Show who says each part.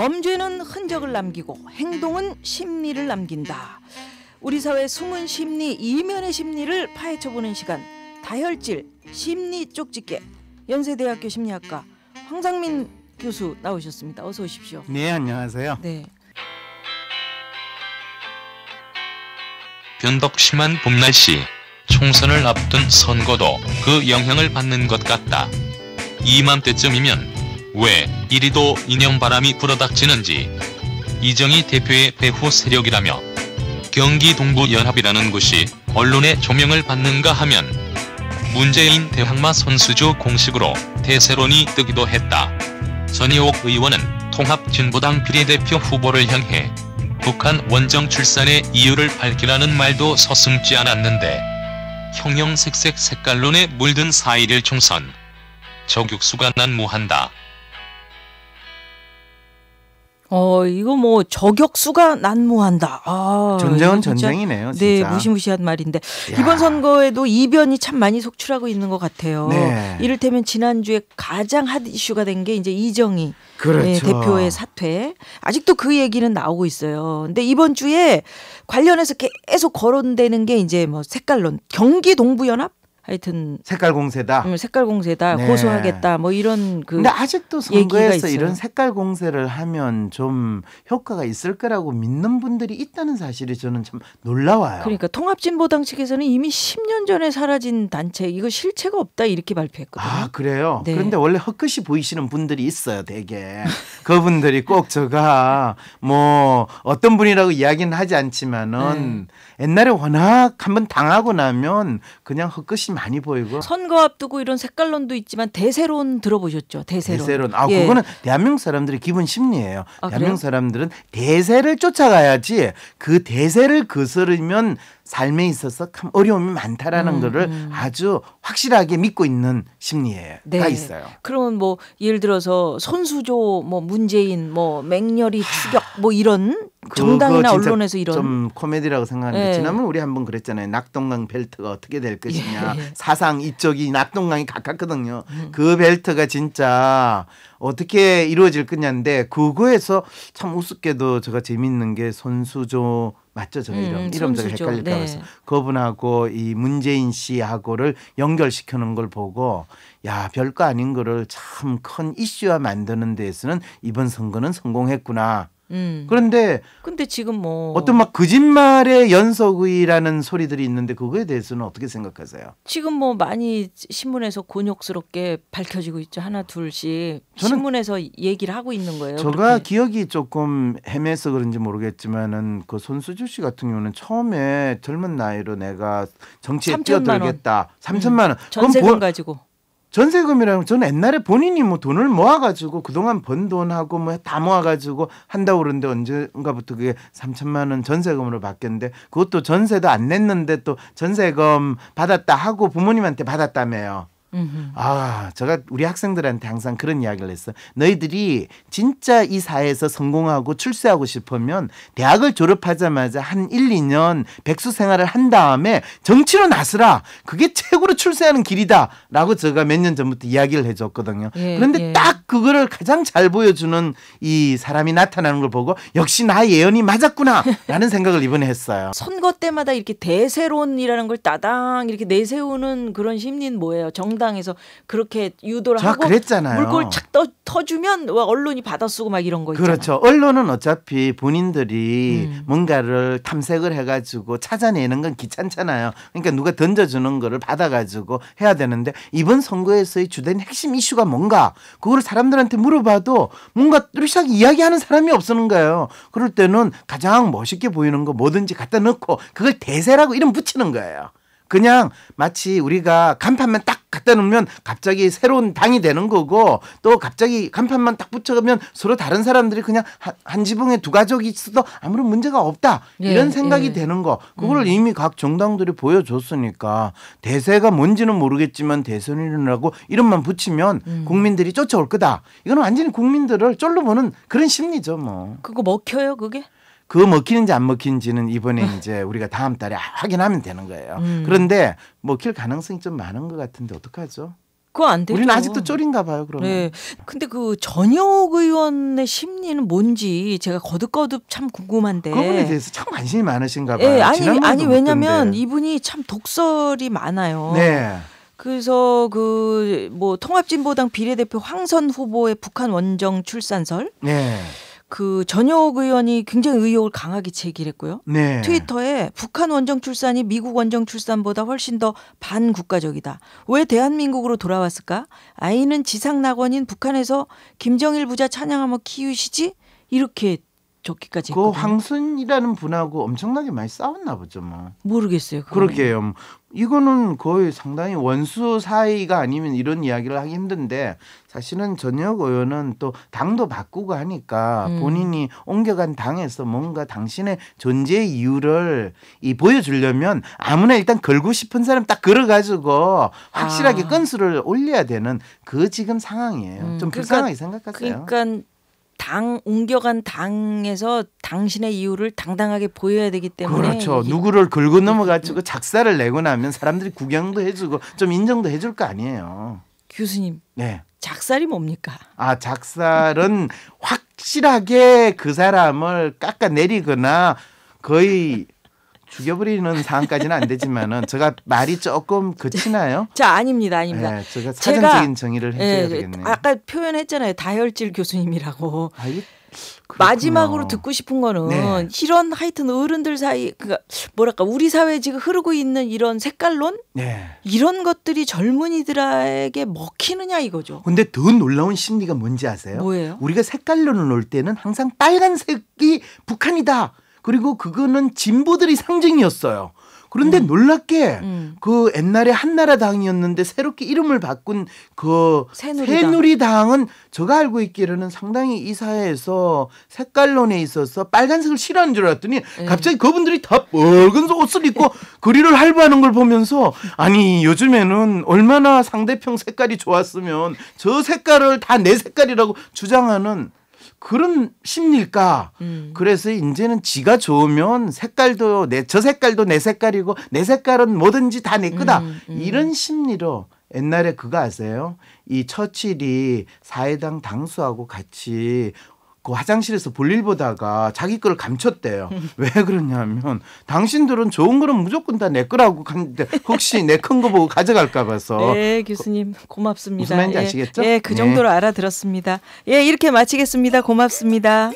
Speaker 1: 범죄는 흔적을 남기고 행동은 심리를 남긴다. 우리 사회 숨은 심리, 이면의 심리를 파헤쳐보는 시간, 다혈질 심리 쪽집게. 연세대학교 심리학과 황상민 교수 나오셨습니다. 어서 오십시오.
Speaker 2: 네, 안녕하세요.
Speaker 1: 네.
Speaker 3: 변덕 심한 봄 날씨, 총선을 앞둔 선거도 그 영향을 받는 것 같다. 이맘때쯤이면 왜 이리도 인형바람이 불어닥치는지. 이정희 대표의 배후 세력이라며 경기 동부연합이라는 곳이 언론의 조명을 받는가 하면 문재인 대항마 선수조 공식으로 대세론이 뜨기도 했다. 전희옥 의원은 통합진보당 비례대표 후보를 향해 북한 원정 출산의 이유를 밝히라는 말도 서슴지 않았는데 형형색색 색깔론에 물든 4.11 총선. 저격수가 난무한다.
Speaker 1: 이거 뭐 저격수가 난무한다.
Speaker 2: 전쟁은
Speaker 1: 진짜,
Speaker 2: 전쟁이네요. 진짜.
Speaker 1: 네, 무시무시한 말인데
Speaker 2: 야.
Speaker 1: 이번 선거에도 이변이 참 많이 속출하고 있는 것 같아요.
Speaker 2: 네.
Speaker 1: 이를테면 지난주에 가장 핫 이슈가 된 게 이제 이정희
Speaker 2: 그렇죠.
Speaker 1: 대표의 사퇴. 아직도 그 얘기는 나오고 있어요. 근데 이번 주에 관련해서 계속 거론되는 게 이제 뭐 색깔론, 경기 동부연합? 하여튼
Speaker 2: 색깔 공세다.
Speaker 1: 색깔 공세다.
Speaker 2: 네.
Speaker 1: 고소하겠다. 뭐 이런
Speaker 2: 근데 아직도 선거에서 이런 색깔 공세를 하면 좀 효과가 있을 거라고 믿는 분들이 있다는 사실이 저는 참 놀라워요.
Speaker 1: 그러니까 통합진보당 측에서는 이미 10년 전에 사라진 단체 이거 실체가 없다 이렇게 발표했거든요.
Speaker 2: 아, 그래요?
Speaker 1: 네.
Speaker 2: 그런데 원래 헛것이 보이시는 분들이 있어요, 되게. 그분들이 꼭 제가 뭐 어떤 분이라고 이야기는 하지 않지만은 옛날에 워낙 한번 당하고 나면 그냥 헛것이 많이 보이고.
Speaker 1: 선거 앞두고 이런 색깔론도 있지만 대세론 들어보셨죠? 대세론. 예.
Speaker 2: 그거는 대한민국 사람들의 기본 심리예요.
Speaker 1: 아,
Speaker 2: 대한민국
Speaker 1: 그래요?
Speaker 2: 사람들은 대세를 쫓아가야지 그 대세를 거스르면 삶에 있어서 참 어려움이 많다라는 거를 아주 확실하게 믿고 있는 심리가
Speaker 1: 네.
Speaker 2: 있어요.
Speaker 1: 그러면 뭐 예를 들어서 손수조, 뭐 문재인, 뭐 맹렬히 추격, 뭐 이런 정당이나
Speaker 2: 그거 진짜
Speaker 1: 언론에서 이런
Speaker 2: 좀 코미디라고 생각하는데
Speaker 1: 예.
Speaker 2: 지난번 우리 한번 그랬잖아요. 낙동강 벨트가 어떻게 될 것이냐.
Speaker 1: 예.
Speaker 2: 사상 이쪽이 낙동강이 가깝거든요. 그 벨트가 진짜 어떻게 이루어질 거냐인데 그거에서 참 우습게도 제가 재밌는 게 손수조 맞죠? 저 이름 제가
Speaker 1: 손수조.
Speaker 2: 헷갈릴까
Speaker 1: 네.
Speaker 2: 봐서 그분하고 이 문재인 씨하고를 연결시키는 걸 보고 야, 별거 아닌 거를 참 큰 이슈화 만드는 데에서는 이번 선거는 성공했구나. 그런데
Speaker 1: 지금 뭐
Speaker 2: 어떤 막 거짓말의 연속이라는 소리들이 있는데 그거에 대해서는 어떻게 생각하세요?
Speaker 1: 지금 뭐 많이 신문에서 곤욕스럽게 밝혀지고 있죠. 하나 둘씩 신문에서 얘기를 하고 있는 거예요.
Speaker 2: 제가
Speaker 1: 그렇게.
Speaker 2: 기억이 조금 헤매서 그런지 모르겠지만은 그 손수주 씨 같은 경우는 처음에 젊은 나이로 내가 정치에
Speaker 1: 3천만
Speaker 2: 뛰어들겠다. 3천만 원.
Speaker 1: 전세금 가지고.
Speaker 2: 전세금이라면 저는 옛날에 본인이 뭐 돈을 모아가지고 그동안 번 돈하고 뭐 다 모아가지고 한다고 그러는데 언젠가부터 그게 3천만 원 전세금으로 바뀌었는데 그것도 전세도 안 냈는데 또 전세금 받았다 하고 부모님한테 받았다며요. 제가 우리 학생들한테 항상 그런 이야기를 했어요. 너희들이 진짜 이 사회에서 성공하고 출세하고 싶으면 대학을 졸업하자마자 한 1, 2년 백수 생활을 한 다음에 정치로 나서라. 그게 최고로 출세하는 길이다. 라고 제가 몇 년 전부터 이야기를 해줬거든요. 그런데 딱 그거를 가장 잘 보여주는 이 사람이 나타나는 걸 보고 역시 나의 예언이 맞았구나 라는 생각을 이번에 했어요.
Speaker 1: 선거 때마다 이렇게 대세론이라는 걸 따당 이렇게 내세우는 그런 심리는 뭐예요? 정당에서 그렇게 유도를 하고
Speaker 2: 그랬잖아요.
Speaker 1: 물꼬를 착 터주면 언론이 받아쓰고 막 이런 거 있잖아요.
Speaker 2: 그렇죠. 언론은 어차피 본인들이 뭔가를 탐색을 해가지고 찾아내는 건 귀찮잖아요. 그러니까 누가 던져주는 거를 받아가지고 해야 되는데 이번 선거에서의 주된 핵심 이슈가 뭔가 그걸 사람들한테 물어봐도 뭔가 뚜렷하게 이야기하는 사람이 없는 거예요. 그럴 때는 가장 멋있게 보이는 거 뭐든지 갖다 넣고 그걸 대세라고 이름 붙이는 거예요. 그냥 마치 우리가 간판만 딱 갖다 놓으면 갑자기 새로운 당이 되는 거고 또 갑자기 간판만 딱 붙여가면 서로 다른 사람들이 그냥 한 지붕에 두 가족이 있어도 아무런 문제가 없다. 이런 생각이 되는 거. 그걸 이미 각 정당들이 보여줬으니까 대세가 뭔지는 모르겠지만 대선이라고 이름만 붙이면 국민들이 쫓아올 거다. 이건 완전히 국민들을 쫄로 보는 그런 심리죠. 뭐.
Speaker 1: 그거 먹혀요 그게?
Speaker 2: 그거 먹히는지 안 먹히는지는 이번에 이제 우리가 다음 달에 확인하면 되는 거예요. 그런데 먹힐 가능성이 좀 많은 것 같은데 어떡하죠?
Speaker 1: 그거 안 되죠.
Speaker 2: 우리는 아직도 쫄인가 봐요. 그러면.
Speaker 1: 네. 근데 그 전혁 의원의 심리는 뭔지 제가 거듭거듭 참 궁금한데.
Speaker 2: 그분에 대해서 참 관심이 많으신가 봐요.
Speaker 1: 네,
Speaker 2: 지난번에도
Speaker 1: 왜냐면
Speaker 2: 묻던데.
Speaker 1: 이분이 참 독설이 많아요.
Speaker 2: 네.
Speaker 1: 그래서 그 뭐 통합진보당 비례대표 황선 후보의 북한 원정 출산설,
Speaker 2: 네.
Speaker 1: 그 전혁 의원이 굉장히 의혹을 강하게 제기했고요.
Speaker 2: 네.
Speaker 1: 트위터에 북한 원정 출산이 미국 원정 출산보다 훨씬 더 반국가적이다. 왜 대한민국으로 돌아왔을까? 아이는 지상 낙원인 북한에서 김정일 부자 찬양하며 키우시지? 이렇게 적기까지
Speaker 2: 그
Speaker 1: 했거든요.
Speaker 2: 황순이라는 분하고 엄청나게 많이 싸웠나 보죠, 뭐.
Speaker 1: 모르겠어요. 그거는.
Speaker 2: 그러게요. 이거는 거의 상당히 원수 사이가 아니면 이런 이야기를 하기 힘든데 사실은 전혁 의원은 또 당도 바꾸고 하니까 본인이 옮겨간 당에서 뭔가 당신의 존재 이유를 보여주려면 아무나 일단 걸고 싶은 사람 딱 걸어가지고 확실하게 건수를 올려야 되는 그 지금 상황이에요. 좀 불쌍하게 생각하세요.
Speaker 1: 그러니까 옮겨간 당에서 당신의 이유를 당당하게 보여야 되기 때문에
Speaker 2: 그렇죠. 누구를 긁고 넘어가지고 작사를 내고 나면 사람들이 구경도 해주고 좀 인정도 해줄 거 아니에요.
Speaker 1: 교수님,
Speaker 2: 네.
Speaker 1: 작살이 뭡니까?
Speaker 2: 아, 작살은 확실하게 그 사람을 깎아내리거나 거의 죽여버리는 상황까지는 안 되지만은 제가 말이 조금 거치나요?
Speaker 1: 자, 아닙니다.
Speaker 2: 네, 제가 사전적인 정의를 해줘야 되겠네요.
Speaker 1: 아까 표현했잖아요. 다혈질 교수님이라고.
Speaker 2: 아, 이게
Speaker 1: 마지막으로 듣고 싶은 거는
Speaker 2: 네.
Speaker 1: 이런 하여튼 어른들 사이 뭐랄까 우리 사회에 지금 흐르고 있는 이런 색깔론
Speaker 2: 네.
Speaker 1: 이런 것들이 젊은이들에게 먹히느냐 이거죠.
Speaker 2: 근데 더 놀라운 심리가 뭔지 아세요?
Speaker 1: 뭐예요?
Speaker 2: 우리가 색깔론을 놓을 때는 항상 빨간색이 북한이다. 그리고 그거는 진보들의 상징이었어요. 그런데 놀랍게 그 옛날에 한나라당이었는데 새롭게 이름을 바꾼 그 새누리당은 제가 알고 있기로는 상당히 이 사회에서 색깔론에 있어서 빨간색을 싫어하는 줄 알았더니 갑자기 그분들이 다 빨간 옷을 입고 거리를 할부하는 걸 보면서 아니 요즘에는 얼마나 상대편 색깔이 좋았으면 저 색깔을 다 내 색깔이라고 주장하는 그런 심리일까? 그래서 이제는 지가 좋으면 색깔도 저 색깔도 내 색깔이고 내 색깔은 뭐든지 다 내 거다. 이런 심리로 옛날에 그거 아세요? 이 처칠이 사회당 당수하고 같이 그 화장실에서 볼일 보다가 자기 거를 감췄대요. 왜 그러냐면 당신들은 좋은 거는 무조건 다 내 거라고 하는데 혹시 내 큰 거 보고 가져갈까 봐서.
Speaker 1: 네, 교수님 고맙습니다.
Speaker 2: 무슨 말인지 아시겠죠?
Speaker 1: 예, 그 정도로 알아들었습니다. 예, 이렇게 마치겠습니다. 고맙습니다.